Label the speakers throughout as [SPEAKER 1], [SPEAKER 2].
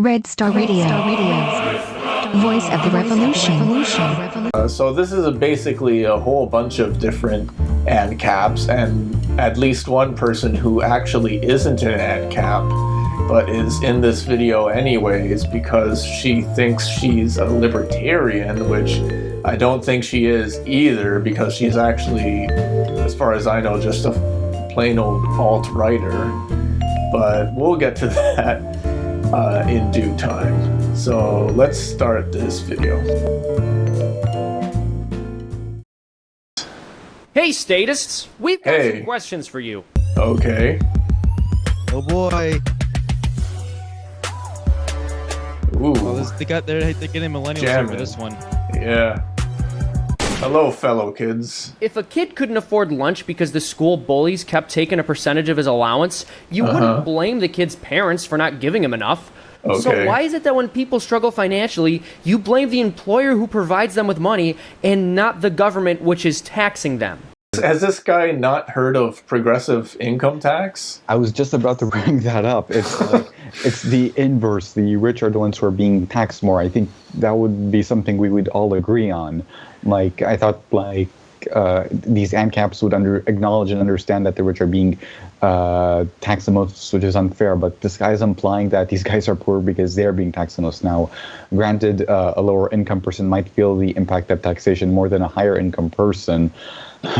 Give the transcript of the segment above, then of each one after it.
[SPEAKER 1] Red Star Radio. Voice of the Revolution.
[SPEAKER 2] So this is basically a whole bunch of different ANCAPs, and at least one person who actually isn't an ANCAP, but is in this video anyways because she thinks she's a libertarian, which I don't think she is either, because she's actually, as far as I know, just a plain old alt-righter. But we'll get to that in due time. So let's start this video.
[SPEAKER 3] Hey, Statists! We've got some questions for you.
[SPEAKER 2] Okay.
[SPEAKER 4] Oh boy.
[SPEAKER 2] Ooh.
[SPEAKER 4] Oh, they're getting millennials for this one.
[SPEAKER 2] Yeah. Hello, fellow kids.
[SPEAKER 3] If a kid couldn't afford lunch because the school bullies kept taking a percentage of his allowance, you wouldn't blame the kid's parents for not giving him enough.
[SPEAKER 2] Okay.
[SPEAKER 3] So why is it that when people struggle financially, you blame the employer who provides them with money and not the government which is taxing them?
[SPEAKER 2] Has this guy not heard of progressive income tax?
[SPEAKER 5] I was just about to bring that up. It's like, it's the inverse. The rich are the ones who are being taxed more. I think that would be something we would all agree on. Like, I thought, like, these ANCAPs would acknowledge and understand that the rich are being taxed the most, which is unfair. But this guy is implying that these guys are poor because they're being taxed the most. Now, granted, a lower income person might feel the impact of taxation more than a higher income person.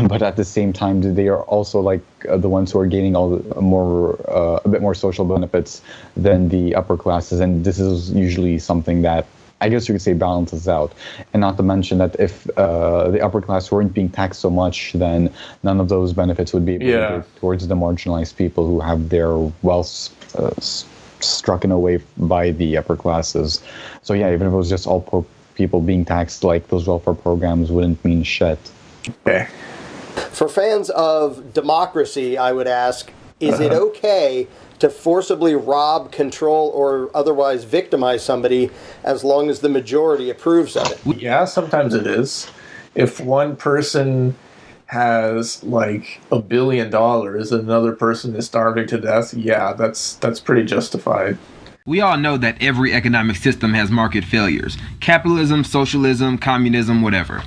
[SPEAKER 5] But at the same time, they are also like the ones who are gaining a bit more social benefits than the upper classes. And this is usually something that I guess you could say balances out. And not to mention that if the upper class weren't being taxed so much, then none of those benefits would be able to go towards the marginalized people who have their wealth struck away by the upper classes. So yeah, even if it was just all poor people being taxed, like those welfare programs wouldn't mean shit.
[SPEAKER 2] Okay.
[SPEAKER 6] For fans of democracy, I would ask, is it okay to forcibly rob, control, or otherwise victimize somebody as long as the majority approves of it?
[SPEAKER 2] Yeah, sometimes it is. If one person has like $1 billion and another person is starving to death, yeah, that's pretty justified.
[SPEAKER 7] We all know that every economic system has market failures. Capitalism, socialism, communism, whatever.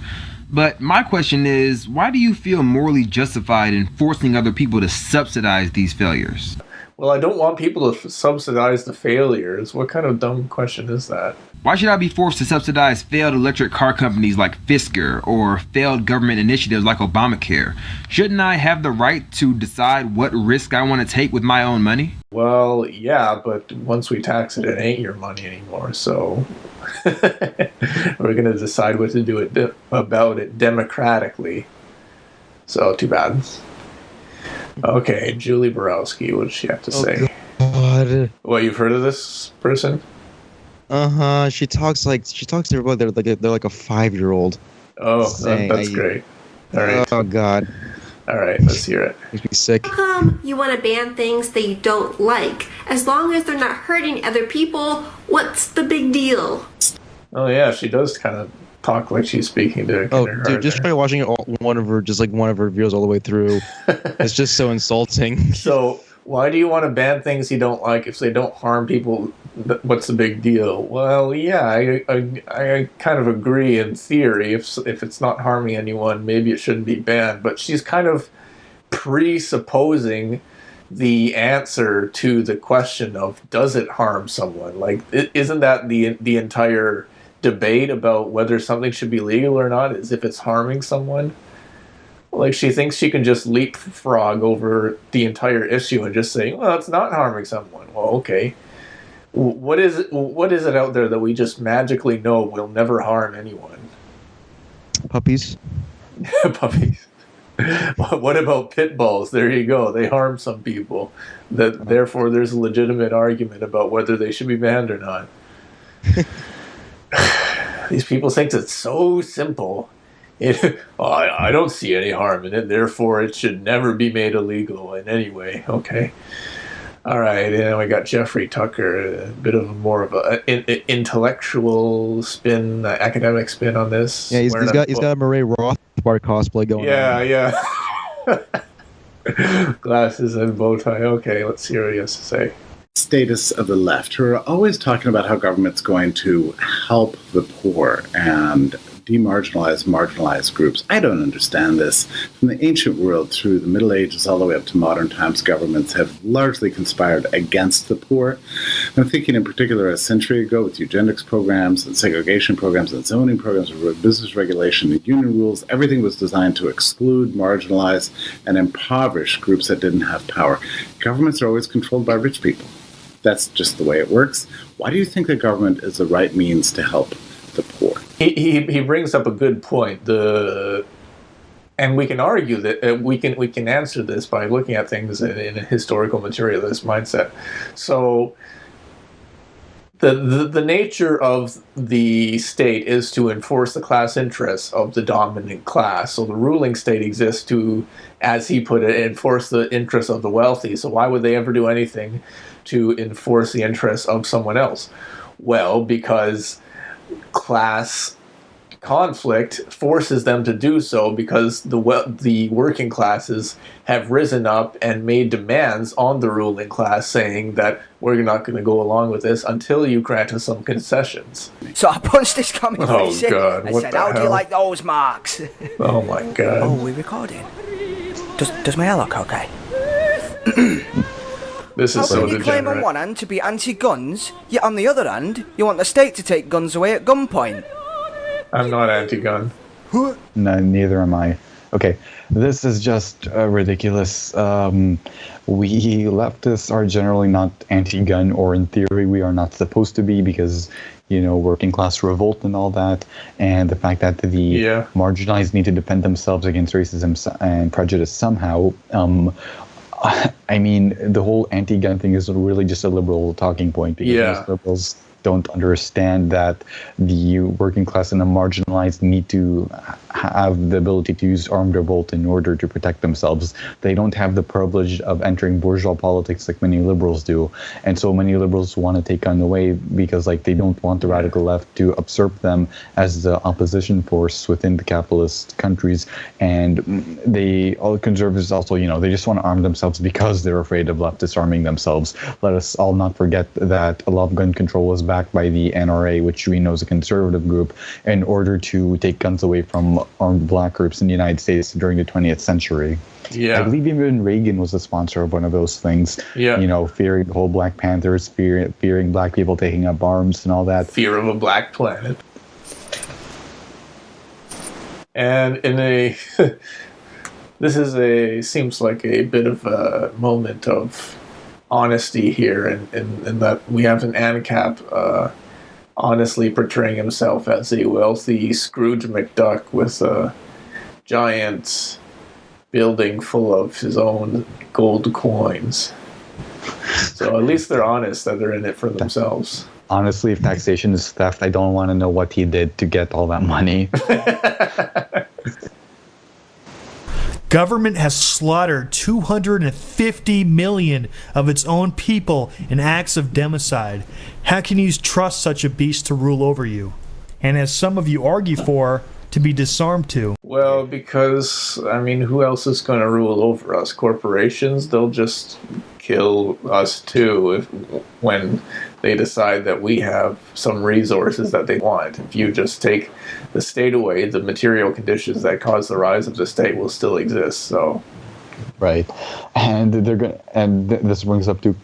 [SPEAKER 7] But my question is, why do you feel morally justified in forcing other people to subsidize these failures?
[SPEAKER 2] Well, I don't want people to subsidize the failures. What kind of dumb question is that?
[SPEAKER 7] Why should I be forced to subsidize failed electric car companies like Fisker or failed government initiatives like Obamacare? Shouldn't I have the right to decide what risk I want to take with my own money?
[SPEAKER 2] Well, yeah, but once we tax it, it ain't your money anymore, so we're going to decide what to do about it democratically. So, too bad. Okay, Julie Barowski, what does she have to say?
[SPEAKER 4] God.
[SPEAKER 2] What, you've heard of this person?
[SPEAKER 4] She talks to everybody. They're like a 5-year-old.
[SPEAKER 2] Oh, that's great. All right.
[SPEAKER 4] Oh God.
[SPEAKER 2] All right, let's hear it.
[SPEAKER 4] Makes me sick.
[SPEAKER 8] How come you want to ban things that you don't like? As long as they're not hurting other people, what's the big deal?
[SPEAKER 2] Oh yeah, she does kind of talk like she's speaking to a kindergartner.
[SPEAKER 4] Dude, just try watching one of her videos all the way through. It's just so insulting.
[SPEAKER 2] So why do you want to ban things you don't like if they don't harm people? What's the big deal? Well, yeah, I kind of agree in theory. If it's not harming anyone, maybe it shouldn't be banned. But she's kind of presupposing the answer to the question of, does it harm someone? Like, isn't that the entire debate about whether something should be legal or not, is if it's harming someone? Like, she thinks she can just leapfrog over the entire issue and just say, well, it's not harming someone. Well, okay. What is it out there that we just magically know will never harm anyone?
[SPEAKER 4] Puppies.
[SPEAKER 2] Puppies. What about pit bulls? There you go. They harm some people. Therefore, there's a legitimate argument about whether they should be banned or not. These people think it's so simple. I don't see any harm in it, therefore it should never be made illegal in any way. Okay. All right, and then we got Jeffrey Tucker, a bit of more of an intellectual spin, academic spin on this.
[SPEAKER 4] Yeah, he's got a Murray Rothbard cosplay going on.
[SPEAKER 2] Yeah. Glasses and bow tie. Okay, let's see what he has to say.
[SPEAKER 9] statists of the left who are always talking about how government's going to help the poor and demarginalize marginalized groups. I don't understand this. From the ancient world through the Middle Ages all the way up to modern times, governments have largely conspired against the poor. I'm thinking in particular a century ago with eugenics programs and segregation programs and zoning programs, business regulation and union rules. Everything was designed to exclude, marginalize, and impoverish groups that didn't have power. Governments are always controlled by rich people. That's just the way it works. Why do you think the government is the right means to help the poor?
[SPEAKER 2] He brings up a good point. And we can argue that we can answer this by looking at things in a historical materialist mindset. So the nature of the state is to enforce the class interests of the dominant class. So the ruling state exists to, as he put it, enforce the interests of the wealthy. So why would they ever do anything to enforce the interests of someone else? Well, because class conflict forces them to do so, because the working classes have risen up and made demands on the ruling class saying that we're not going to go along with this until you grant us some concessions.
[SPEAKER 10] So I punched this comic face in
[SPEAKER 2] God,
[SPEAKER 10] and said, how do you like those marks?
[SPEAKER 2] Oh my God.
[SPEAKER 10] Oh, we're recording. Does my hair look okay?
[SPEAKER 2] This is so
[SPEAKER 10] How can you claim on
[SPEAKER 2] degenerate.
[SPEAKER 10] one hand to be anti-guns, yet on the other hand, you want the state to take guns away at gunpoint?
[SPEAKER 2] I'm not anti-gun.
[SPEAKER 5] No, neither am I. Okay, this is just ridiculous. We leftists are generally not anti-gun, or in theory we are not supposed to be, because, you know, working class revolt and all that, and the fact that the marginalized need to defend themselves against racism and prejudice somehow. I mean, the whole anti-gun thing is really just a liberal talking point, because most liberals don't understand that the working class and the marginalized need to have the ability to use armed revolt in order to protect themselves. They don't have the privilege of entering bourgeois politics like many liberals do. And so many liberals want to take gun away because, like, they don't want the radical left to usurp them as the opposition force within the capitalist countries. And all conservatives also, you know, they just want to arm themselves because they're afraid of leftists arming themselves. Let us all not forget that a lot of gun control was backed by the NRA, which we know is a conservative group, in order to take guns away from armed black groups in the United States during the 20th century. I believe even Reagan was a sponsor of one of those things. You know, fearing the whole Black Panthers, fearing black people taking up arms and all that.
[SPEAKER 2] Fear of a black planet. And this seems like a bit of a moment of honesty here, in that we have an ANCAP honestly portraying himself as a wealthy Scrooge McDuck with a giant building full of his own gold coins. So at least they're honest that they're in it for themselves.
[SPEAKER 5] Honestly, if taxation is theft, I don't want to know what he did to get all that money.
[SPEAKER 11] Government has slaughtered 250 million of its own people in acts of democide. How can you trust such a beast to rule over you? And as some of you argue for, to be disarmed to.
[SPEAKER 2] Well, because, I mean, who else is going to rule over us? Corporations? They'll just kill us too when they decide that we have some resources that they want. If you just take the state away, the material conditions that cause the rise of the state will still exist. So,
[SPEAKER 5] right, and this brings up to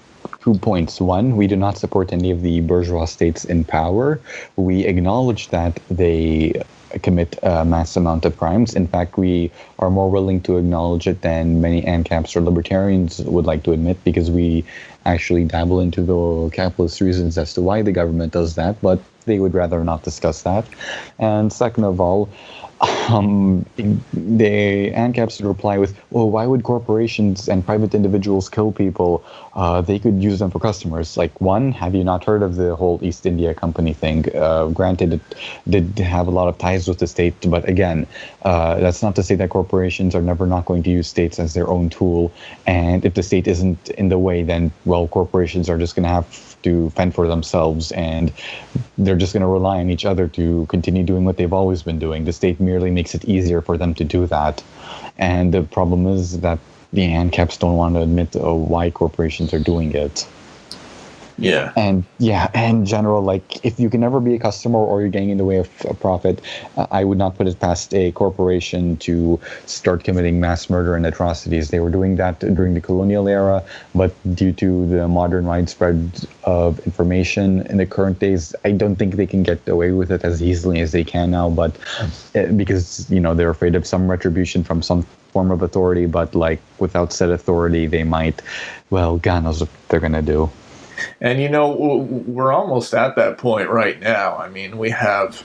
[SPEAKER 5] 2 points. One, we do not support any of the bourgeois states in power. We acknowledge that they commit a mass amount of crimes. In fact, we are more willing to acknowledge it than many ANCAPs or libertarians would like to admit, because we actually dabble into the capitalist reasons as to why the government does that, but they would rather not discuss that. And second of all, the ANCAPs would reply with, well, why would corporations and private individuals kill people? They could use them for customers. Like, one, have you not heard of the whole East India Company thing? Granted, it did have a lot of ties with the state, but again, that's not to say that corporations are never not going to use states as their own tool. And if the state isn't in the way, then, well, corporations are just going to have to fend for themselves, and they're just going to rely on each other to continue doing what they've always been doing. The state merely makes it easier for them to do that. And the problem is that the ANCAPs don't want to admit why corporations are doing it.
[SPEAKER 2] Yeah.
[SPEAKER 5] And in general, like if you can never be a customer or you're getting in the way of a profit, I would not put it past a corporation to start committing mass murder and atrocities. They were doing that during the colonial era, but due to the modern widespread of information in the current days, I don't think they can get away with it as easily as they can now. But because they're afraid of some retribution from some form of authority, but like without said authority, they might, God knows what they're gonna do.
[SPEAKER 2] And we're almost at that point right now. I mean, we have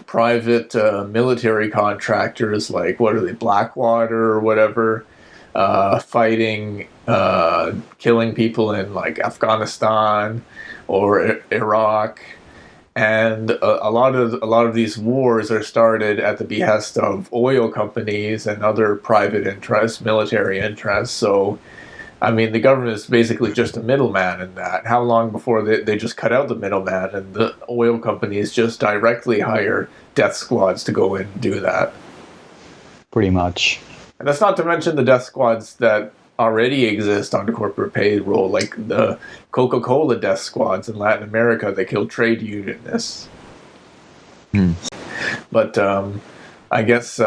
[SPEAKER 2] private military contractors like, what are they, Blackwater or whatever, fighting, killing people in like Afghanistan or Iraq. And a lot of these wars are started at the behest of oil companies and other private interests, military interests. So, I mean, the government is basically just a middleman in that. How long before they just cut out the middleman and the oil companies just directly hire death squads to go in and do that?
[SPEAKER 5] Pretty much.
[SPEAKER 2] And that's not to mention the death squads that already exist on corporate payroll, like the Coca-Cola death squads in Latin America that kill trade unionists. But I guess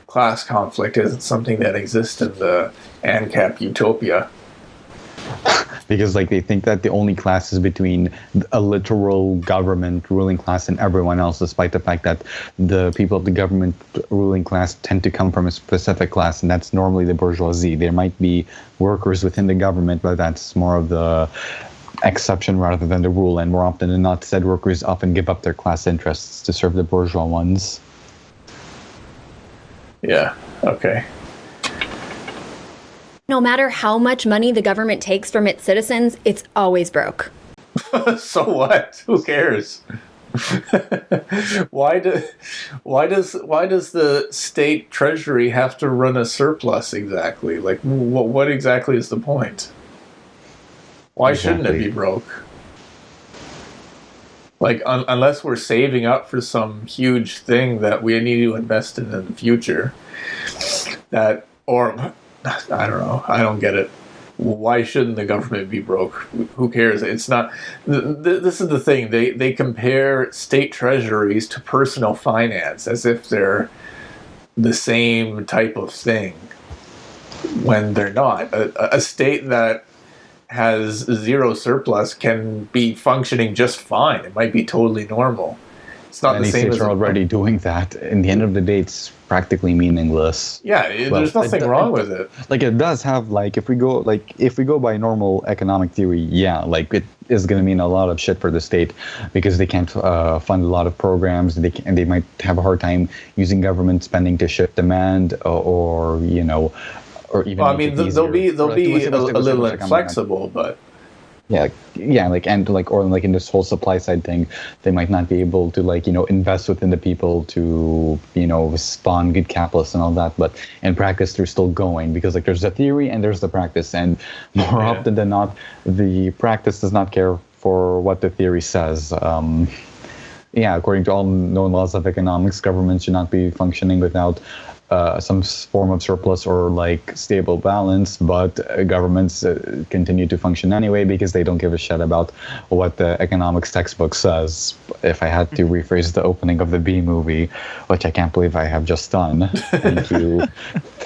[SPEAKER 2] class conflict isn't something that exists in the ANCAP utopia.
[SPEAKER 5] Because they think that the only class is between a literal government ruling class and everyone else, despite the fact that the people of the government ruling class tend to come from a specific class, and that's normally the bourgeoisie. There might be workers within the government, but that's more of the exception rather than the rule, and more often than not, said workers often give up their class interests to serve the bourgeois ones.
[SPEAKER 2] Yeah, okay.
[SPEAKER 12] No matter how much money the government takes from its citizens, it's always broke.
[SPEAKER 2] So what? Who cares? Why does the state treasury have to run a surplus exactly? Like, what exactly is the point? Why shouldn't it be broke? Like, unless we're saving up for some huge thing that we need to invest in the future, I don't know. I don't get it. Why shouldn't the government be broke? Who cares? It's not. This is the thing. They compare state treasuries to personal finance as if they're the same type of thing, when they're not. A state that has zero surplus can be functioning just fine. It might be totally normal. It's not the same
[SPEAKER 5] states
[SPEAKER 2] as
[SPEAKER 5] are already doing that. In the end of the day, it's practically meaningless.
[SPEAKER 2] Yeah, there's nothing wrong with it.
[SPEAKER 5] Like, it does have, like, if we go by normal economic theory, yeah, like, it is going to mean a lot of shit for the state because they can't fund a lot of programs. They might have a hard time using government spending to shift demand or even.
[SPEAKER 2] Well, I mean, they'll be a little inflexible, but.
[SPEAKER 5] Yeah, or in this whole supply side thing, they might not be able to invest within the people to spawn good capitalists and all that. But in practice, they're still going because there's the theory and there's the practice, and more often than not, the practice does not care for what the theory says. According to all known laws of economics, governments should not be functioning without some form of surplus or stable balance, but governments continue to function anyway because they don't give a shit about what the economics textbook says. If I had to rephrase the opening of the B movie, which I can't believe I have just done. Thank you.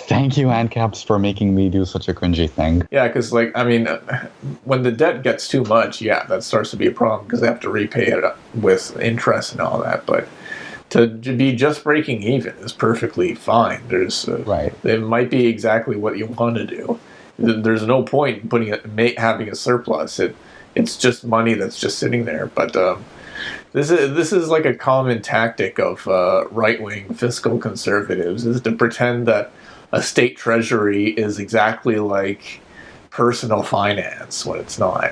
[SPEAKER 5] Thank you, ANCAPs, for making me do such a cringy thing.
[SPEAKER 2] Yeah, because when the debt gets too much, that starts to be a problem because they have to repay it with interest and all that, but to be just breaking even is perfectly fine. There's it might be exactly what you want to do. There's no point in having a surplus. It's just money that's just sitting there. But this is like a common tactic of right-wing fiscal conservatives, is to pretend that a state treasury is exactly like personal finance when it's not.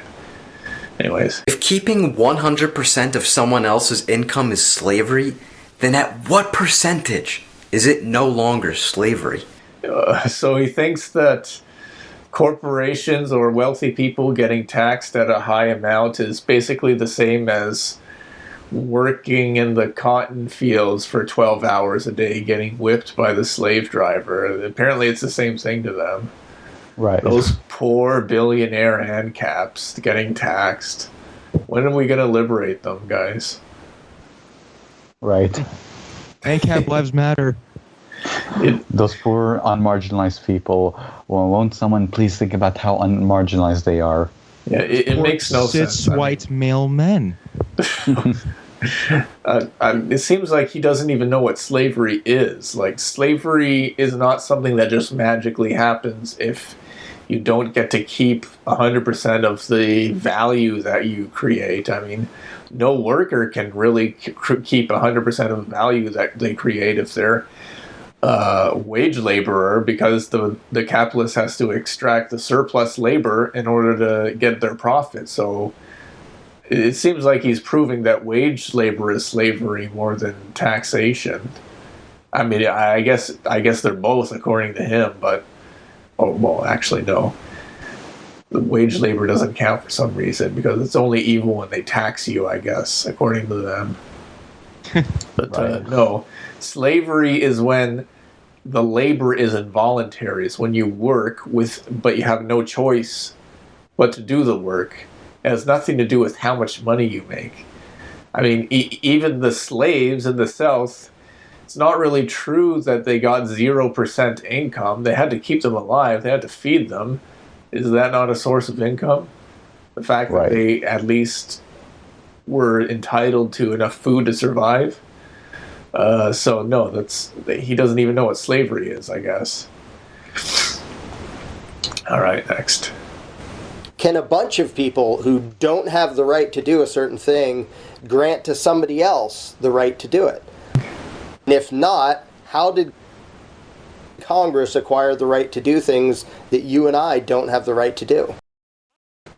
[SPEAKER 2] Anyways,
[SPEAKER 13] if keeping 100% of someone else's income is slavery, then at what percentage is it no longer slavery?
[SPEAKER 2] So he thinks that corporations or wealthy people getting taxed at a high amount is basically the same as working in the cotton fields for 12 hours a day getting whipped by the slave driver. Apparently it's the same thing to them.
[SPEAKER 5] Right.
[SPEAKER 2] Those poor billionaire ANCAPs getting taxed. When are we going to liberate them, guys?
[SPEAKER 5] Right.
[SPEAKER 4] ANCAP lives matter.
[SPEAKER 5] Those poor unmarginalized people. Well, won't someone please think about how unmarginalized they are?
[SPEAKER 2] Yeah, it makes no sense.
[SPEAKER 4] White male men.
[SPEAKER 2] It seems like he doesn't even know what slavery is. Like, slavery is not something that just magically happens if you don't get to keep 100% of the value that you create. I mean, no worker can really keep 100% of the value that they create if they're wage laborer, because the capitalist has to extract the surplus labor in order to get their profit. So it seems like he's proving that wage labor is slavery more than taxation. I mean, I guess they're both according to him, but actually no. The wage labor doesn't count for some reason because it's only evil when they tax you, I guess, according to them. But no, slavery is when the labor is involuntary. It's when you work but you have no choice but to do the work. It has nothing to do with how much money you make. I mean, even the slaves in the South, it's not really true that they got 0% income. They had to keep them alive. They had to feed them. Is that not a source of income? The fact that they at least were entitled to enough food to survive? So no, he doesn't even know what slavery is, I guess. All right, next.
[SPEAKER 6] Can a bunch of people who don't have the right to do a certain thing grant to somebody else the right to do it? And if not, how did Congress acquire the right to do things that you and I don't have the right to do?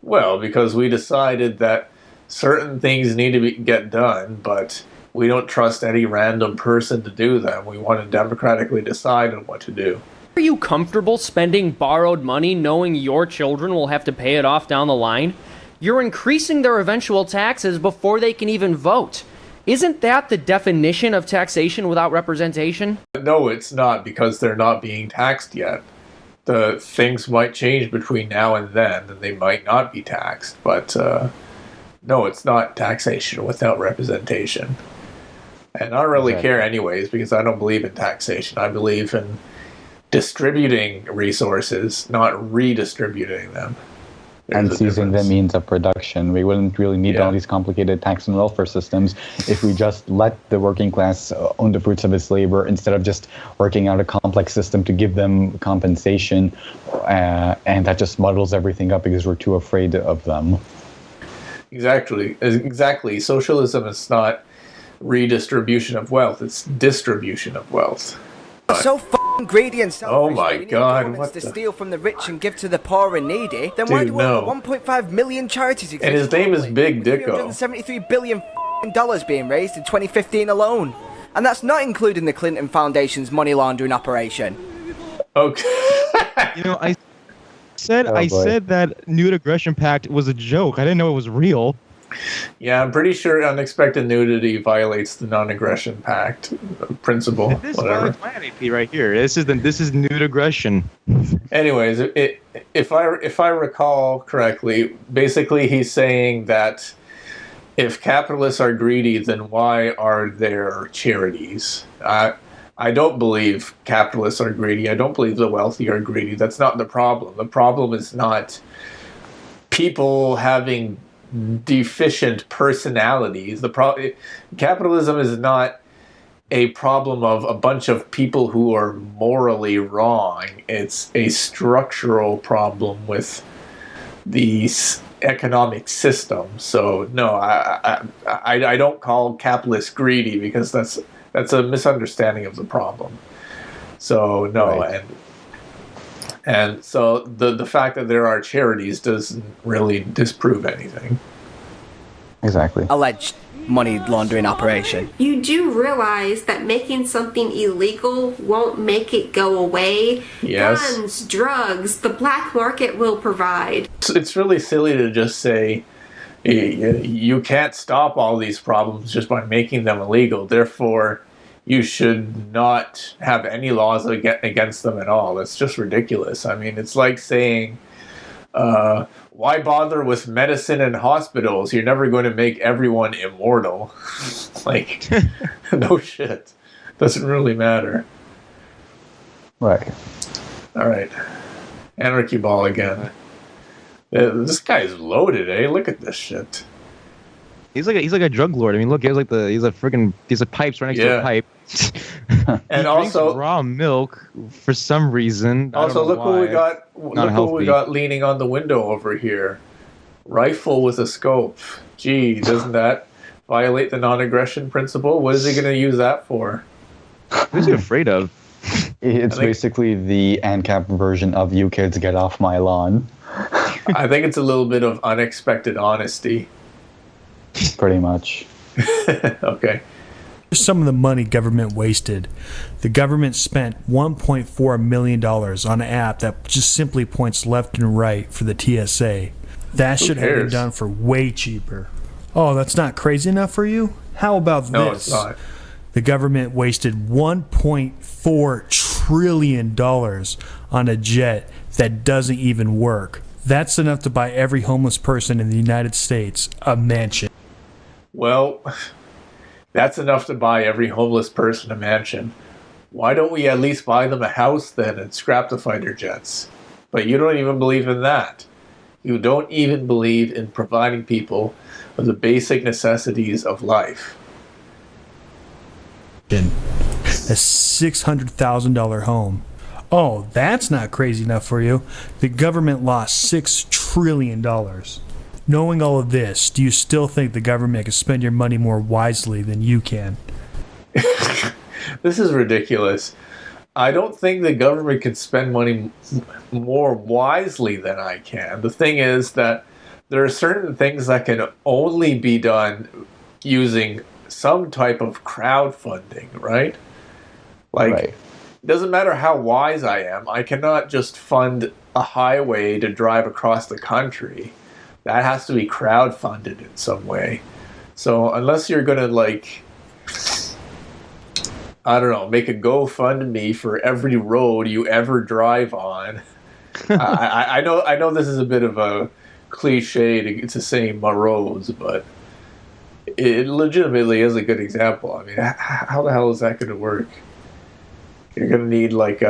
[SPEAKER 2] Well, because we decided that certain things need to get done, but we don't trust any random person to do them. We want to democratically decide on what to do.
[SPEAKER 3] Are you comfortable spending borrowed money knowing your children will have to pay it off down the line? You're increasing their eventual taxes before they can even vote. Isn't that the definition of taxation without representation?
[SPEAKER 2] No, it's not, because they're not being taxed yet. The things might change between now and then, and they might not be taxed. But no, it's not taxation without representation. And I don't really care anyways, because I don't believe in taxation. I believe in distributing resources, not redistributing them.
[SPEAKER 5] And seizing the means of production. We wouldn't really need all these complicated tax and welfare systems if we just let the working class own the fruits of its labor instead of just working out a complex system to give them compensation. And that just muddles everything up because we're too afraid of them.
[SPEAKER 2] Exactly. Socialism is not redistribution of wealth, it's distribution of wealth.
[SPEAKER 10] So f***ing greedy and selfish.
[SPEAKER 2] Oh my God!
[SPEAKER 10] What to steal from the rich and give to the poor and needy? Then why do 1.5 million charities exist?
[SPEAKER 2] And his name is Big Dicko.
[SPEAKER 10] $73 billion dollars being raised in 2015 alone, and that's not including the Clinton Foundation's money laundering operation.
[SPEAKER 2] Okay.
[SPEAKER 4] You know, I said that nude aggression pact was a joke. I didn't know it was real.
[SPEAKER 2] Yeah, I'm pretty sure unexpected nudity violates the non-aggression pact principle.
[SPEAKER 4] This violates my NAP right here. This is nude aggression.
[SPEAKER 2] Anyways, if I recall correctly, basically he's saying that if capitalists are greedy, then why are there charities? I don't believe capitalists are greedy. I don't believe the wealthy are greedy. That's not the problem. The problem is not people having deficient personalities. Capitalism is not a problem of a bunch of people who are morally wrong. It's a structural problem with the economic system. So no, I don't call capitalists greedy, because that's a misunderstanding of the problem. So no, and so the fact that there are charities doesn't really disprove anything.
[SPEAKER 5] Exactly.
[SPEAKER 10] Alleged money laundering operation.
[SPEAKER 8] You do realize that making something illegal won't make it go away.
[SPEAKER 2] Yes.
[SPEAKER 8] Guns, drugs, the black market will provide.
[SPEAKER 2] It's really silly to just say you can't stop all these problems just by making them illegal. Therefore, you should not have any laws against them at all. It's just ridiculous. I mean, it's like saying, why bother with medicine and hospitals? You're never going to make everyone immortal. Like, no shit. Doesn't really matter.
[SPEAKER 5] Right.
[SPEAKER 2] All right. Anarchy ball again. This guy's loaded, eh? Look at this shit.
[SPEAKER 4] He's like a drug lord. I mean, look, he's a pipes right next to a pipe.
[SPEAKER 2] And also
[SPEAKER 4] raw milk for some reason.
[SPEAKER 2] Also, look what we got. Look what we got leaning on the window over here. Rifle with a scope. Gee, doesn't that violate the non-aggression principle? What is he going to use that for?
[SPEAKER 4] Who's he afraid of?
[SPEAKER 5] It's basically the ANCAP version of "You kids get off my lawn."
[SPEAKER 2] I think it's a little bit of unexpected honesty.
[SPEAKER 5] Pretty much.
[SPEAKER 2] Okay.
[SPEAKER 11] Here's some of the money government wasted. The government spent $1.4 million on an app that just simply points left and right for the TSA. That should have been done for way cheaper. Oh, that's not crazy enough for you? How about this?
[SPEAKER 2] No, it's not.
[SPEAKER 11] The government wasted $1.4 trillion on a jet that doesn't even work. That's enough to buy every homeless person in the United States a mansion.
[SPEAKER 2] Well, that's enough to buy every homeless person a mansion. Why don't we at least buy them a house then and scrap the fighter jets? But you don't even believe in that. You don't even believe in providing people with the basic necessities of life.
[SPEAKER 11] A $600,000 home. Oh, that's not crazy enough for you. The government lost $6 trillion. Knowing all of this, do you still think the government can spend your money more wisely than you can?
[SPEAKER 2] This is ridiculous. I don't think the government can spend money more wisely than I can. The thing is that there are certain things that can only be done using some type of crowdfunding, right? Like,
[SPEAKER 5] Right.
[SPEAKER 2] It doesn't matter how wise I am. I cannot just fund a highway to drive across the country. That has to be crowdfunded in some way. So unless you're going to, like, I don't know, make a GoFundMe for every road you ever drive on. I know this is a bit of a cliche to say my roads, but it legitimately is a good example. I mean, how the hell is that going to work? You're going to need, like,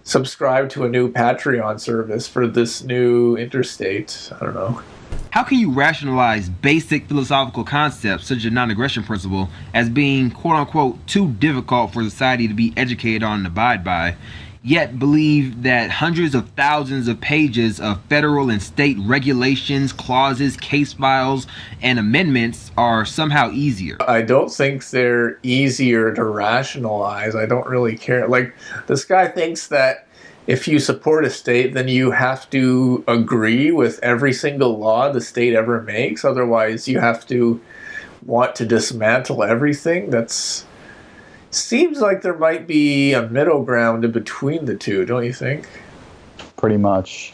[SPEAKER 2] subscribe to a new Patreon service for this new interstate. I don't know.
[SPEAKER 7] How can you rationalize basic philosophical concepts such as non-aggression principle as being quote-unquote too difficult for society to be educated on and abide by, yet believe that hundreds of thousands of pages of federal and state regulations, clauses, case files, and amendments are somehow easier?
[SPEAKER 2] I don't think they're easier to rationalize. I don't really care. Like, this guy thinks that if you support a state, then you have to agree with every single law the state ever makes. Otherwise, you have to want to dismantle everything. That's seems like there might be a middle ground in between the two, don't you think?
[SPEAKER 5] Pretty much.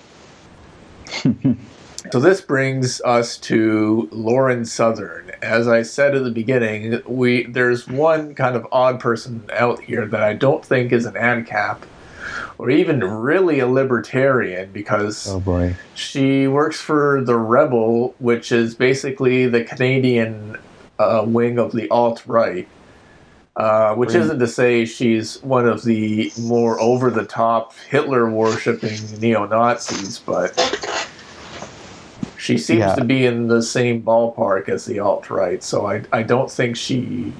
[SPEAKER 2] So this brings us to Lauren Southern. As I said at the beginning, there's one kind of odd person out here that I don't think is an ANCAP or even really a libertarian, because she works for the Rebel, which is basically the Canadian wing of the alt-right. Which isn't to say she's one of the more over-the-top Hitler-worshipping neo-Nazis, but she seems to be in the same ballpark as the alt-right, so I don't think she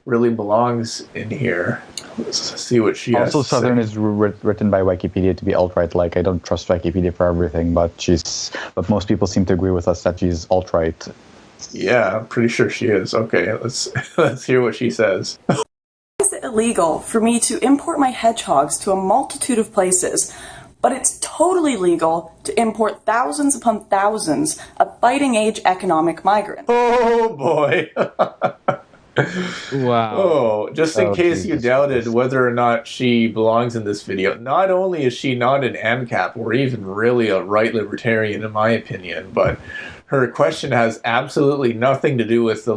[SPEAKER 2] really belongs in here. Let's see what she has to say.
[SPEAKER 5] Southern is written by Wikipedia to be alt-right. Like, I don't trust Wikipedia for everything, but most people seem to agree with us that she's alt-right.
[SPEAKER 2] Yeah, I'm pretty sure she is. Okay, let's hear what she says.
[SPEAKER 14] Is it illegal for me to import my hedgehogs to a multitude of places, but it's totally legal to import thousands upon thousands of fighting-age economic migrants?
[SPEAKER 2] Oh, boy.
[SPEAKER 4] Wow.
[SPEAKER 2] Oh, just in case you doubted whether or not she belongs in this video, not only is she not an ANCAP or even really a right libertarian in my opinion, but her question has absolutely nothing to do with the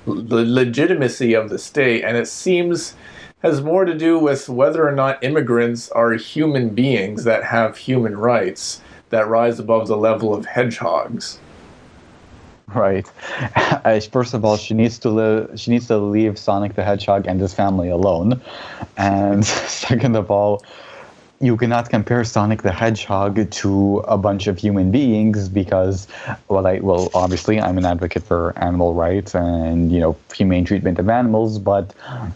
[SPEAKER 2] the legitimacy of the state, and it seems has more to do with whether or not immigrants are human beings that have human rights that rise above the level of hedgehogs.
[SPEAKER 5] Right. First of all, she needs to leave Sonic the Hedgehog and his family alone. And second of all, you cannot compare Sonic the Hedgehog to a bunch of human beings because, obviously I'm an advocate for animal rights and, humane treatment of animals, but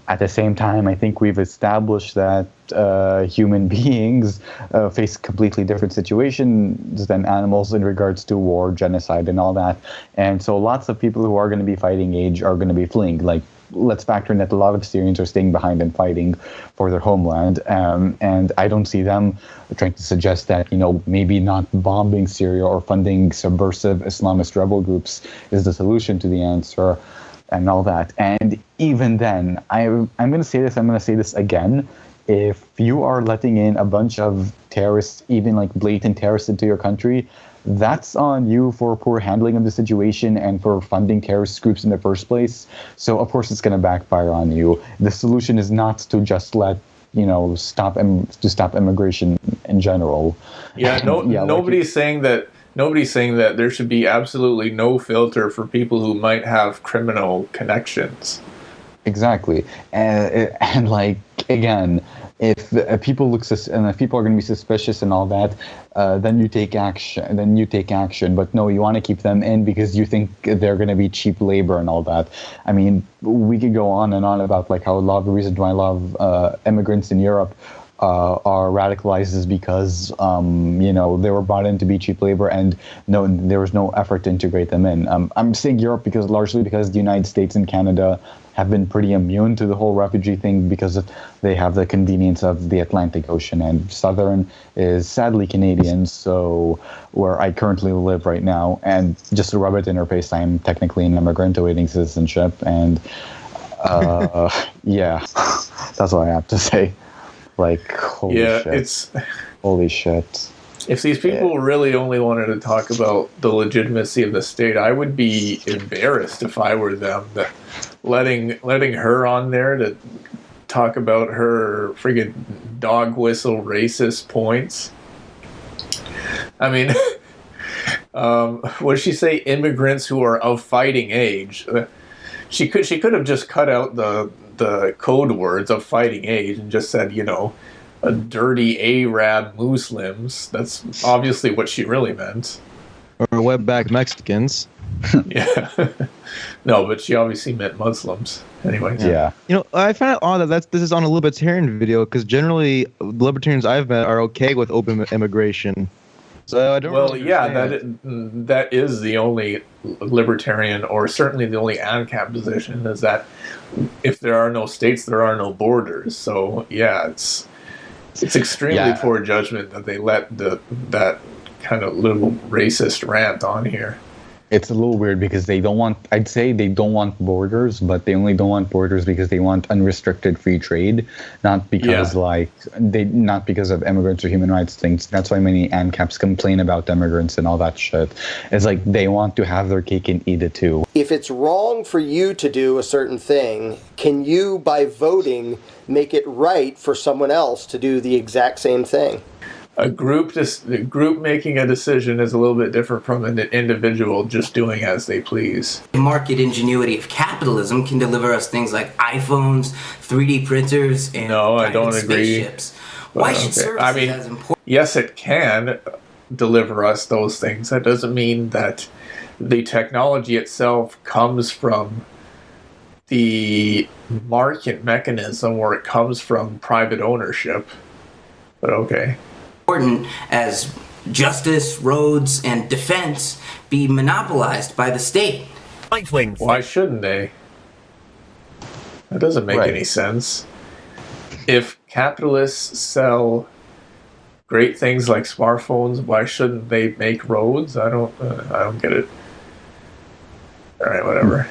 [SPEAKER 5] at the same time, I think we've established that human beings face completely different situations than animals in regards to war, genocide, and all that. And so lots of people who are going to be fighting age are going to be fleeing. Like, let's factor in that a lot of Syrians are staying behind and fighting for their homeland. And I don't see them trying to suggest that, maybe not bombing Syria or funding subversive Islamist rebel groups is the solution to the answer and all that. And even then, I'm going to say this again. If you are letting in a bunch of terrorists, even like blatant terrorists into your country, that's on you for poor handling of the situation and for funding terrorist groups in the first place. So of course it's going to backfire on you. The solution is not to just stop immigration in general.
[SPEAKER 2] Yeah, nobody's saying that there should be absolutely no filter for people who might have criminal connections.
[SPEAKER 5] Exactly, and like again, if people if people are going to be suspicious and all that, then you take action. But no, you want to keep them in because you think they're going to be cheap labor and all that. I mean, we could go on and on about like how a lot of the reasons why a lot of immigrants in Europe are radicalized is because they were brought in to be cheap labor and there was no effort to integrate them in. I'm saying Europe largely because the United States and Canada have been pretty immune to the whole refugee thing because they have the convenience of the Atlantic Ocean, and Southern is sadly Canadian, so where I currently live right now, and just to rub it in her face, I'm technically an immigrant awaiting citizenship, and yeah, that's what I have to say. Like, holy shit.
[SPEAKER 2] If these people really only wanted to talk about the legitimacy of the state, I would be embarrassed if I were them. That letting her on there to talk about her friggin' dog whistle racist points. I mean, what did she say? Immigrants who are of fighting age. She could have just cut out the code words of fighting age and just said, a dirty Arab Muslims. That's obviously what she really meant.
[SPEAKER 4] Or wetback Mexicans.
[SPEAKER 2] Yeah. No, but she obviously meant Muslims. Anyways.
[SPEAKER 5] Yeah.
[SPEAKER 4] I find it odd that this is on a libertarian video because generally the libertarians I've met are okay with open immigration. So I don't really understand.
[SPEAKER 2] that is the only libertarian, or certainly the only ANCAP position, is that if there are no states, there are no borders. So yeah, it's extremely poor judgment that they let that kind of little racist rant on here.
[SPEAKER 5] It's a little weird because I'd say they don't want borders, but they only don't want borders because they want unrestricted free trade, not because not because of immigrants or human rights things. That's why many ANCAPs complain about immigrants and all that shit. It's like they want to have their cake and eat it too.
[SPEAKER 6] If it's wrong for you to do a certain thing, can you, by voting, make it right for someone else to do the exact same thing?
[SPEAKER 2] A group making a decision is a little bit different from an individual just doing as they please.
[SPEAKER 15] The market ingenuity of capitalism can deliver us things like iPhones, 3D printers, and private spaceships. Why should services as important?
[SPEAKER 2] Yes, it can deliver us those things. That doesn't mean that the technology itself comes from the market mechanism or it comes from private ownership. But okay.
[SPEAKER 15] Important as justice, roads, and defense be monopolized by the state.
[SPEAKER 16] Right wing.
[SPEAKER 2] Why shouldn't they? That doesn't make any sense. If capitalists sell great things like smartphones, why shouldn't they make roads? I don't get it. All right, whatever.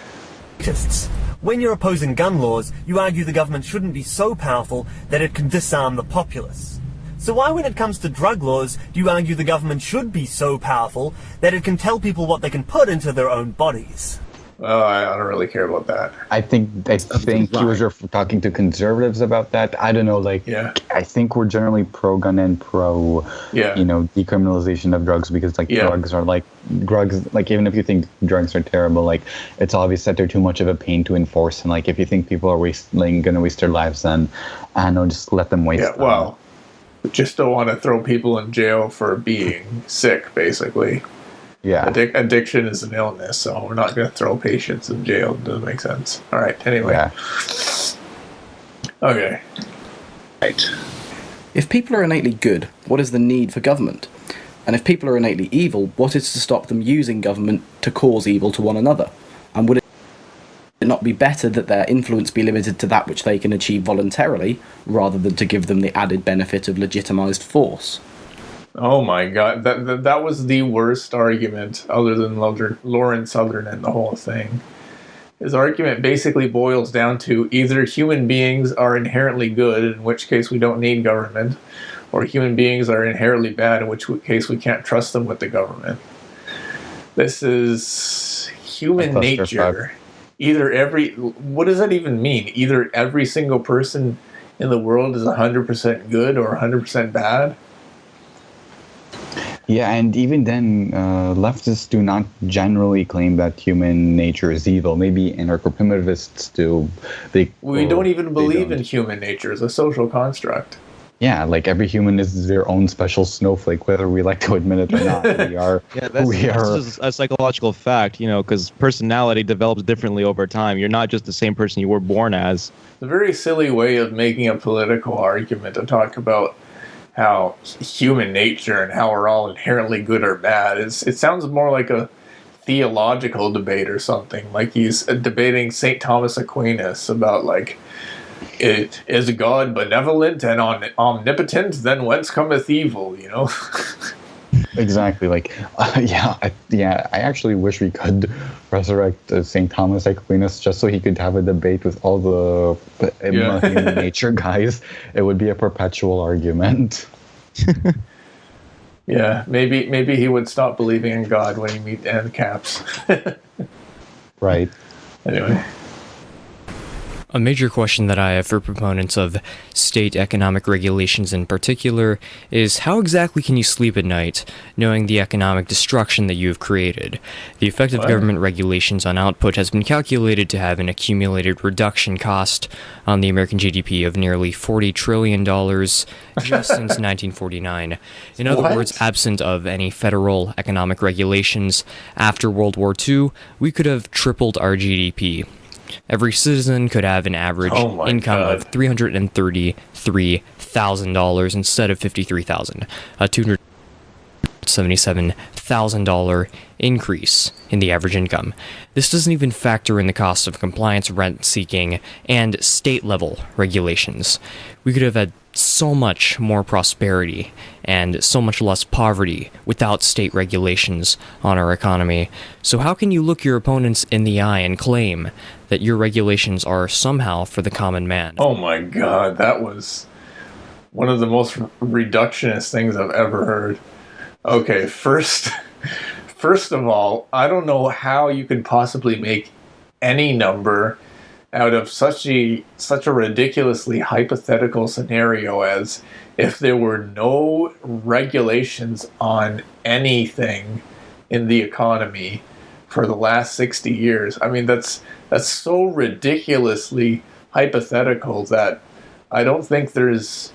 [SPEAKER 16] When you're opposing gun laws, you argue the government shouldn't be so powerful that it can disarm the populace. So why, when it comes to drug laws, do you argue the government should be so powerful that it can tell people what they can put into their own bodies?
[SPEAKER 2] Well, I don't really care about that.
[SPEAKER 5] I think he was talking to conservatives about that. I don't know, like, I think we're generally pro-gun and pro, decriminalization of drugs, because, like, drugs, like, even if you think drugs are terrible, like, it's obvious that they're too much of a pain to enforce, and, like, if you think people are going to waste their lives, then, I know, just let them waste them.
[SPEAKER 2] Well, just don't want to throw people in jail for being sick, basically.
[SPEAKER 5] Yeah.
[SPEAKER 2] Addiction is an illness, so we're not going to throw patients in jail. It doesn't make sense. All right, anyway.
[SPEAKER 5] Yeah.
[SPEAKER 2] Okay.
[SPEAKER 17] Right. If people are innately good, what is the need for government? And if people are innately evil, what is to stop them using government to cause evil to one another? And would it not be better that their influence be limited to that which they can achieve voluntarily, rather than to give them the added benefit of legitimized force?
[SPEAKER 2] Oh my god, that was the worst argument, other than Lawrence Southern and the whole thing. His argument basically boils down to either human beings are inherently good, in which case we don't need government, or human beings are inherently bad, in which case we can't trust them with the government. This is human nature. What does that even mean? Either every single person in the world is 100% good or 100% bad?
[SPEAKER 5] Yeah, and even then, leftists do not generally claim that human nature is evil. Maybe anarcho-primitivists do.
[SPEAKER 2] We don't even believe in human nature as a social construct.
[SPEAKER 5] Yeah, like every human is their own special snowflake, whether we like to admit it or not.
[SPEAKER 4] That's a psychological fact, because personality develops differently over time. You're not just the same person you were born as.
[SPEAKER 2] It's a very silly way of making a political argument to talk about how human nature and how we're all inherently good or bad. It sounds more like a theological debate or something. Like he's debating St. Thomas Aquinas about, like, is God benevolent and omnipotent? Then whence cometh evil?
[SPEAKER 5] Exactly. Like, I actually wish we could resurrect St. Thomas Aquinas just so he could have a debate with all the human nature guys. It would be a perpetual argument.
[SPEAKER 2] Yeah, maybe he would stop believing in God when he meet ANCAPs.
[SPEAKER 5] Right.
[SPEAKER 2] Anyway.
[SPEAKER 18] A major question that I have for proponents of state economic regulations in particular is how exactly can you sleep at night knowing the economic destruction that you have created? The effect of government regulations on output has been calculated to have an accumulated reduction cost on the American GDP of nearly $40 trillion just since 1949. In other words, absent of any federal economic regulations, after World War II, we could have tripled our GDP. Every citizen could have an average income of $333,000 instead of $53,000, a $277,000 increase in the average income. This doesn't even factor in the cost of compliance, rent seeking, and state-level regulations. We could have had so much more prosperity and so much less poverty without state regulations on our economy. So how can you look your opponents in the eye and claim that your regulations are somehow for the common man?
[SPEAKER 2] Oh my god, that was one of the most reductionist things I've ever heard. Okay, first of all, I don't know how you could possibly make any number out of such a ridiculously hypothetical scenario as if there were no regulations on anything in the economy for the last 60 years. I mean, that's so ridiculously hypothetical that I don't think there's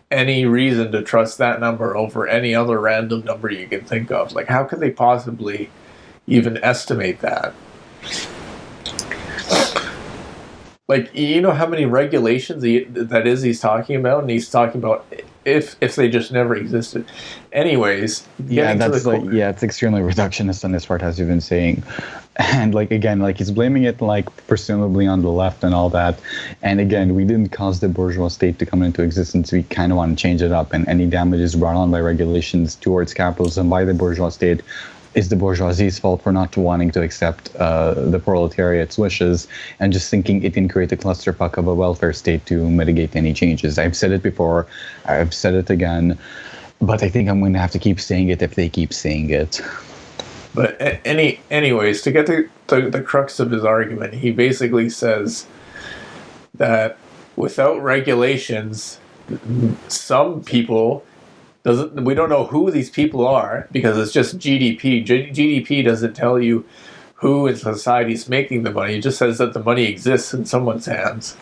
[SPEAKER 2] any reason to trust that number over any other random number you can think of. Like, how could they possibly even estimate that? Like, you know how many regulations he's talking about, and he's talking about if they just never existed. Anyways,
[SPEAKER 5] it's extremely reductionist on this part, as you've been saying. And he's blaming it presumably on the left and all that. And again, we didn't cause the bourgeois state to come into existence. We kind of want to change it up, and any damages brought on by regulations towards capitalism by the bourgeois state is the bourgeoisie's fault for not wanting to accept the proletariat's wishes and just thinking it can create a clusterfuck of a welfare state to mitigate any changes. I've said it before, I've said it again, but I think I'm going to have to keep saying it if they keep saying it.
[SPEAKER 2] But anyways, to get the crux of his argument. He basically says that without regulations, some people we don't know who these people are because it's just GDP. GDP doesn't tell you who in society is making the money. It just says that the money exists in someone's hands.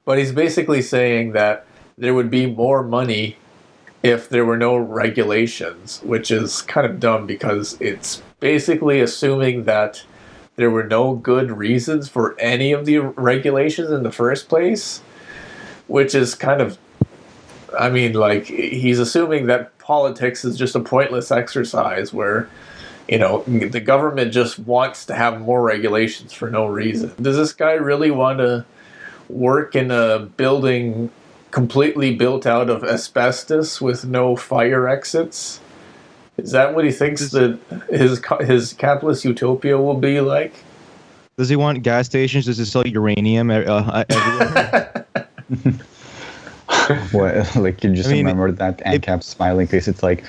[SPEAKER 2] But he's basically saying that there would be more money if there were no regulations, which is kind of dumb because it's basically assuming that there were no good reasons for any of the regulations in the first place, which is kind of, I mean, like, he's assuming that politics is just a pointless exercise where, you know, the government just wants to have more regulations for no reason. Does this guy really want to work in a building completely built out of asbestos with no fire exits? Is that what he thinks that his capitalist utopia will be like?
[SPEAKER 4] Does he want gas stations just to sell uranium everywhere?
[SPEAKER 5] What, like, you just remember that ANCAP's smiling face. It's like,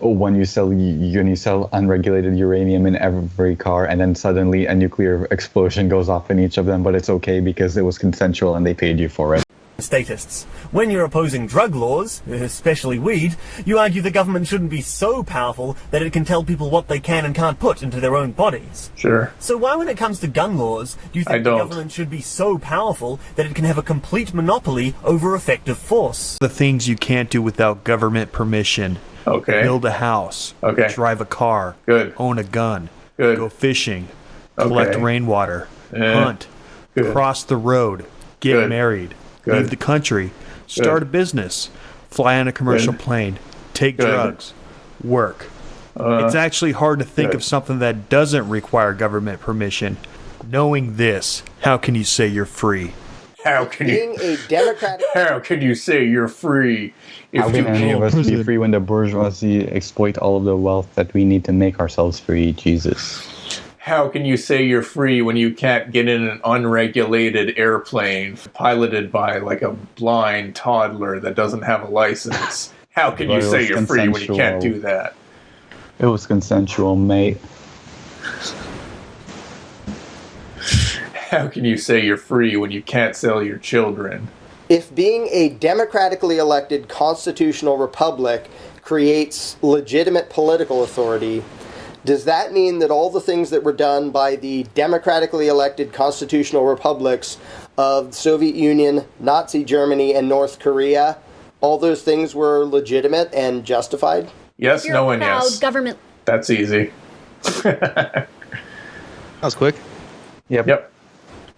[SPEAKER 5] oh, when you sell unregulated uranium in every car, and then suddenly a nuclear explosion goes off in each of them, but it's okay because it was consensual and they paid you for it.
[SPEAKER 16] Statists. When you're opposing drug laws, especially weed, you argue the government shouldn't be so powerful that it can tell people what they can and can't put into their own bodies.
[SPEAKER 2] Sure.
[SPEAKER 16] So why, when it comes to gun laws, do you think the government should be so powerful that it can have a complete monopoly over effective force?
[SPEAKER 11] The things you can't do without government permission.
[SPEAKER 2] Okay.
[SPEAKER 11] Build a house.
[SPEAKER 2] Okay.
[SPEAKER 11] Drive a car.
[SPEAKER 2] Good.
[SPEAKER 11] Own a gun.
[SPEAKER 2] Good.
[SPEAKER 11] Go fishing. Collect rainwater. Hunt.
[SPEAKER 2] Good.
[SPEAKER 11] Cross the road. Get married.
[SPEAKER 2] Good.
[SPEAKER 11] Leave the country. Start a business. Fly on a commercial plane. Take drugs. Work. It's actually hard to think of something that doesn't require government permission. Knowing this, how can you say you're free?
[SPEAKER 2] How can
[SPEAKER 6] Being a democratic...
[SPEAKER 2] How can you say you're free?
[SPEAKER 5] How can any of us be free when the bourgeoisie exploit all of the wealth that we need to make ourselves free? Jesus.
[SPEAKER 2] How can you say you're free when you can't get in an unregulated airplane piloted by like a blind toddler that doesn't have a license? How can you say you're free when you can't do that?
[SPEAKER 5] It was consensual, mate.
[SPEAKER 2] How can you say you're free when you can't sell your children?
[SPEAKER 6] If being a democratically elected constitutional republic creates legitimate political authority, does that mean that all the things that were done by the democratically elected constitutional republics of the Soviet Union, Nazi Germany, and North Korea, all those things were legitimate and justified?
[SPEAKER 2] Yes, no, and yes.
[SPEAKER 12] Government.
[SPEAKER 2] That's easy.
[SPEAKER 4] That was quick.
[SPEAKER 5] Yep.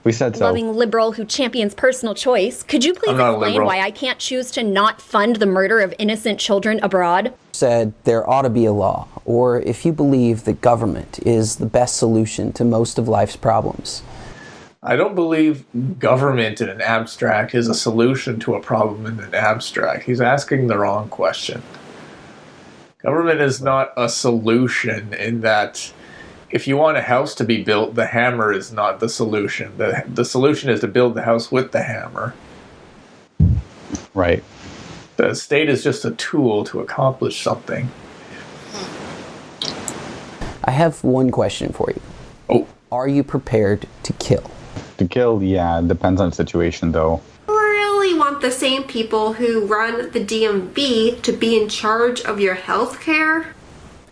[SPEAKER 5] We said so.
[SPEAKER 12] Loving liberal who champions personal choice. Could you please explain why I can't choose to not fund the murder of innocent children abroad?
[SPEAKER 19] Said there ought to be a law, or if you believe that government is the best solution to most of life's problems.
[SPEAKER 2] I don't believe government in an abstract is a solution to a problem in an abstract. He's asking the wrong question. Government is not a solution in that if you want a house to be built, the hammer is not the solution. The solution is to build the house with the hammer.
[SPEAKER 5] Right.
[SPEAKER 2] The state is just a tool to accomplish something.
[SPEAKER 19] I have one question for you.
[SPEAKER 2] Oh.
[SPEAKER 19] Are you prepared to kill?
[SPEAKER 5] To kill, yeah, depends on the situation, though.
[SPEAKER 8] You really want the same people who run the DMV to be in charge of your health care?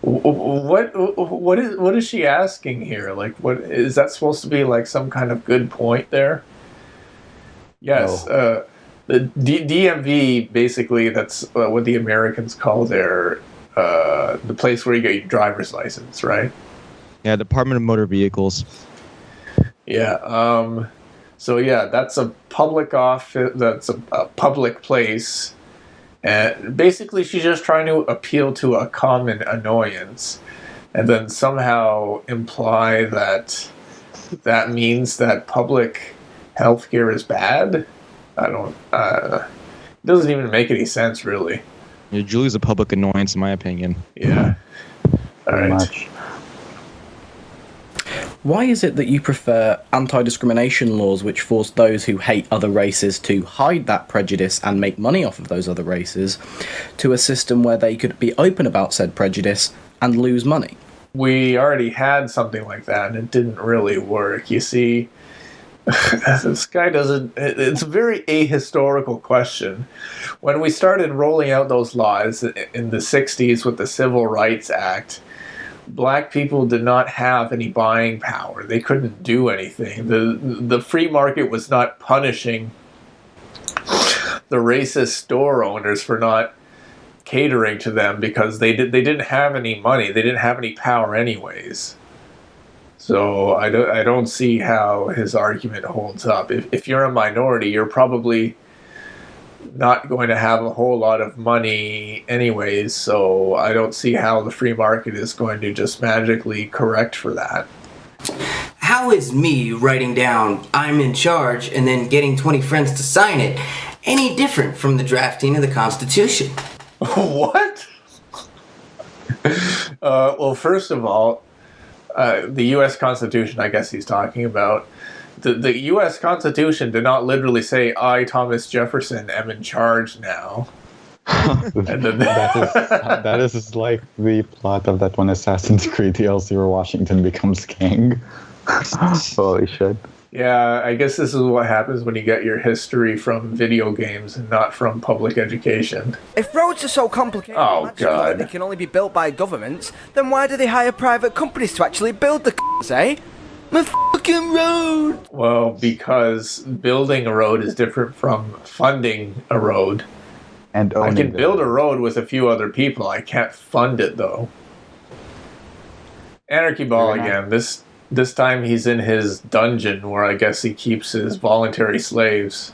[SPEAKER 2] What is she asking here? Like, what is that supposed to be? Like some kind of good point there? Yes, no. The DMV basically that's what the Americans call their the place where you get your driver's license, right?
[SPEAKER 4] Yeah, Department of Motor Vehicles.
[SPEAKER 2] Yeah. So yeah, that's a public office. That's a public place. And basically, she's just trying to appeal to a common annoyance, and then somehow imply that that means that public healthcare is bad. I don't. It doesn't even make any sense, really.
[SPEAKER 4] Yeah, Julie's a public annoyance, in my opinion.
[SPEAKER 2] Yeah. All right.
[SPEAKER 5] Much.
[SPEAKER 17] Why is it that you prefer anti-discrimination laws which force those who hate other races to hide that prejudice and make money off of those other races, to a system where they could be open about said prejudice and lose money?
[SPEAKER 2] We already had something like that, and it didn't really work. You see, this guy doesn't... It's a very ahistorical question. When we started rolling out those laws in the 60s with the Civil Rights Act, black people did not have any buying power. They couldn't do anything. The free market was not punishing the racist store owners for not catering to them because they didn't have any money. They didn't have any power anyways. So I don't see how his argument holds up. If you're a minority, you're probably not going to have a whole lot of money anyways, so I don't see how the free market is going to just magically correct for that.
[SPEAKER 15] How is me writing down I'm in charge and then getting 20 friends to sign it any different from the drafting of the Constitution?
[SPEAKER 2] What? Well, first of all, the U.S. Constitution, I guess he's talking about. The U.S. Constitution did not literally say, I, Thomas Jefferson, am in charge now.
[SPEAKER 5] that is like the plot of that one Assassin's Creed DLC where Washington becomes king. Holy shit.
[SPEAKER 2] Yeah, I guess this is what happens when you get your history from video games and not from public education.
[SPEAKER 10] If roads are so complicated
[SPEAKER 2] oh, God.
[SPEAKER 10] they can only be built by governments, then why do they hire private companies to actually build the eh? My fucking road!
[SPEAKER 2] Well, because building a road is different from funding a road.
[SPEAKER 5] And
[SPEAKER 2] I can build a road with a few other people. I can't fund it, though. Anarchy Ball again. This time he's in his dungeon where I guess he keeps his voluntary slaves.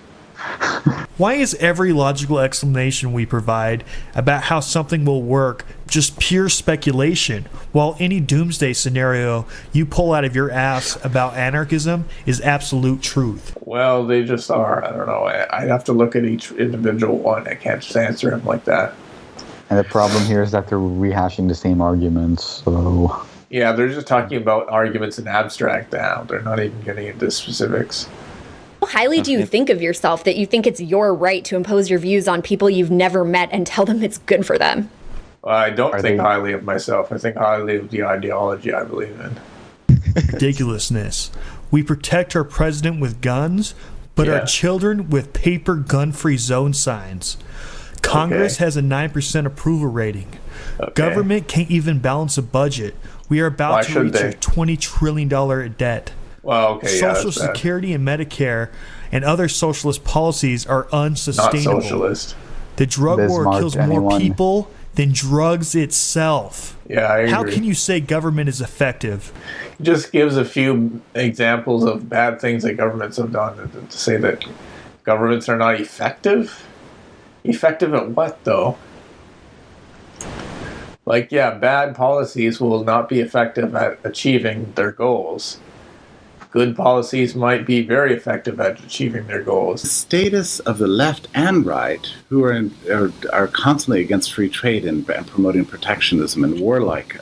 [SPEAKER 11] Why is every logical explanation we provide about how something will work just pure speculation, while any doomsday scenario you pull out of your ass about anarchism is absolute truth?
[SPEAKER 2] Well, they just are. I don't know. I'd have to look at each individual one. I can't just answer him like that.
[SPEAKER 5] And the problem here is that they're rehashing the same arguments, so...
[SPEAKER 2] Yeah, they're just talking about arguments in abstract now. They're not even getting into specifics.
[SPEAKER 12] How highly do you think of yourself that you think it's your right to impose your views on people you've never met and tell them it's good for them?
[SPEAKER 2] I don't think highly of myself. I think highly of the ideology I believe in.
[SPEAKER 11] Ridiculousness. We protect our president with guns, but our children with paper gun-free zone signs. Congress has a 9% approval rating. Government can't even balance a budget. We are about to reach a $20 trillion debt.
[SPEAKER 2] Well,
[SPEAKER 11] Social Security and Medicare and other socialist policies are unsustainable.
[SPEAKER 2] Not socialist.
[SPEAKER 11] The drug war kills more people than drugs itself.
[SPEAKER 2] Yeah, I agree.
[SPEAKER 11] How can you say government is effective?
[SPEAKER 2] It just gives a few examples of bad things that governments have done to say that governments are not effective. Effective at what, though? Like, yeah, bad policies will not be effective at achieving their goals. Good policies might be very effective at achieving their goals.
[SPEAKER 9] The status of the left and right, who are constantly against free trade and promoting protectionism and warlike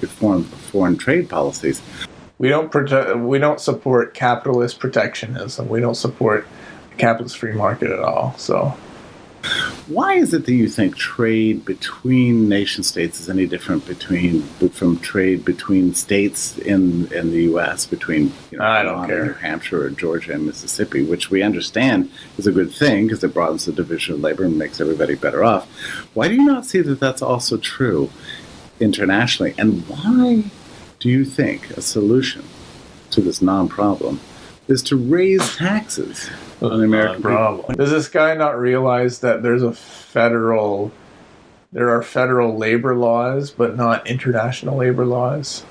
[SPEAKER 9] foreign trade policies.
[SPEAKER 2] We don't support capitalist protectionism. We don't support the capitalist free market at all. So.
[SPEAKER 9] Why is it that you think trade between nation states is any different from trade between states in the U.S., between
[SPEAKER 2] I don't care.
[SPEAKER 9] New Hampshire or Georgia and Mississippi, which we understand is a good thing because it broadens the division of labor and makes everybody better off. Why do you not see that that's also true internationally? And why do you think a solution to this non-problem is to raise taxes on the American people?
[SPEAKER 2] Does this guy not realize that there are federal labor laws, but not international labor laws?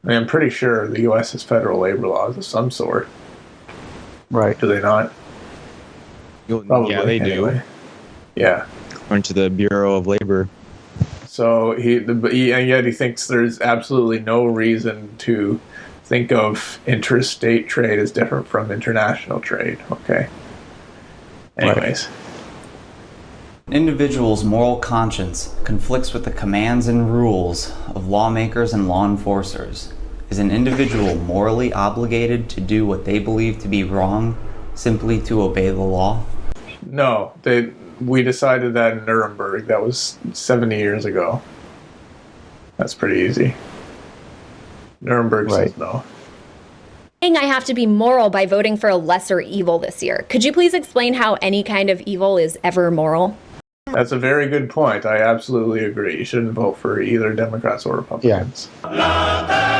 [SPEAKER 2] I mean, I'm pretty sure the U.S. has federal labor laws of some sort.
[SPEAKER 5] Right.
[SPEAKER 2] Do they not? Probably,
[SPEAKER 4] yeah, they do.
[SPEAKER 2] Yeah.
[SPEAKER 4] According to the Bureau of Labor.
[SPEAKER 2] So and yet he thinks there's absolutely no reason to think of interstate trade as different from international trade. Okay. Anyways.
[SPEAKER 20] An individual's moral conscience conflicts with the commands and rules of lawmakers and law enforcers. Is an individual morally obligated to do what they believe to be wrong simply to obey the law?
[SPEAKER 2] No. We decided that in Nuremberg. That was 70 years ago. That's pretty easy. Nuremberg says no.
[SPEAKER 12] I have to be moral by voting for a lesser evil this year. Could you please explain how any kind of evil is ever moral?
[SPEAKER 2] That's a very good point. I absolutely agree. You shouldn't vote for either Democrats or Republicans.
[SPEAKER 5] Yeah.